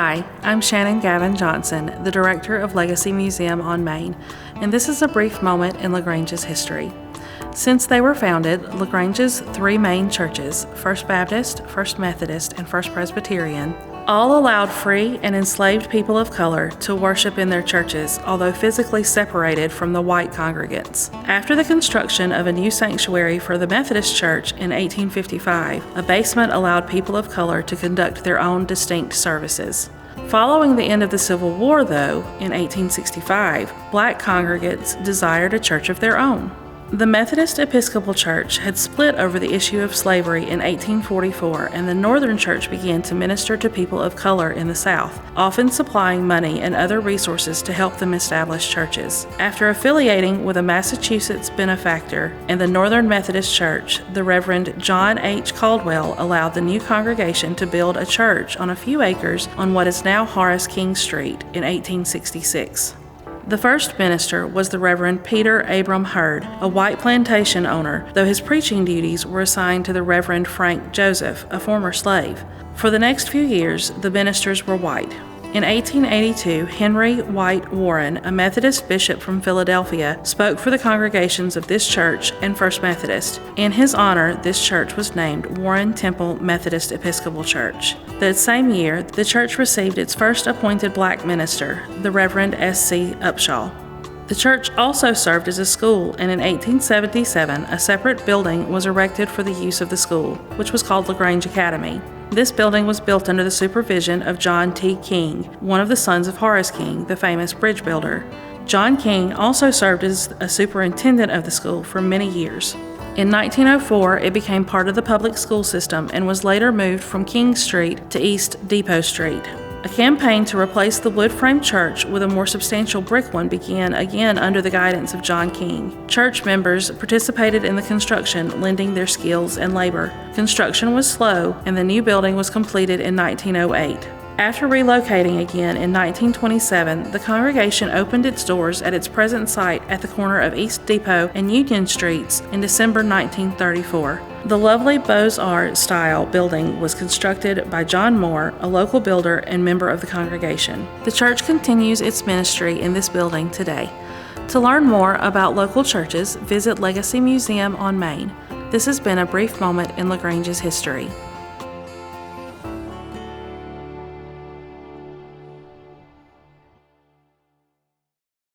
Hi, I'm Shannon Johnson, the Director of Legacy Museum on Main, and this is a brief moment in LaGrange's history. Since they were founded, LaGrange's three main churches, First Baptist, First Methodist, and First Presbyterian, all allowed free and enslaved people of color to worship in their churches, although physically separated from the white congregants. After the construction of a new sanctuary for the Methodist Church in 1855, a basement allowed people of color to conduct their own distinct services. Following the end of the Civil War, though, in 1865, black congregants desired a church of their own. The Methodist Episcopal Church had split over the issue of slavery in 1844, and the Northern Church began to minister to people of color in the South, often supplying money and other resources to help them establish churches. After affiliating with a Massachusetts benefactor and the Northern Methodist Church, the Reverend John H. Caldwell allowed the new congregation to build a church on a few acres on what is now Horace King Street in 1866. The first minister was the Reverend Peter Abram Hurd, a white plantation owner, though his preaching duties were assigned to the Reverend Frank Joseph, a former slave. For the next few years, the ministers were white. In 1882, Henry White Warren, a Methodist bishop from Philadelphia, spoke for the congregations of this church and First Methodist. In his honor, this church was named Warren Temple Methodist Episcopal Church. That same year, the church received its first appointed black minister, the Reverend S.C. Upshaw. The church also served as a school, and in 1877, a separate building was erected for the use of the school, which was called LaGrange Academy. This building was built under the supervision of John T. King, one of the sons of Horace King, the famous bridge builder. John King also served as a superintendent of the school for many years. In 1904, it became part of the public school system and was later moved from King Street to East Depot Street. A campaign to replace the wood-frame church with a more substantial brick one began again under the guidance of John King. Church members participated in the construction, lending their skills and labor. Construction was slow, and the new building was completed in 1908. After relocating again in 1927, the congregation opened its doors at its present site at the corner of East Depot and Union Streets in December 1934. The lovely Beaux-Arts style building was constructed by John Moore, a local builder and member of the congregation. The church continues its ministry in this building today. To learn more about local churches, visit Legacy Museum on Main. This has been a brief moment in LaGrange's history.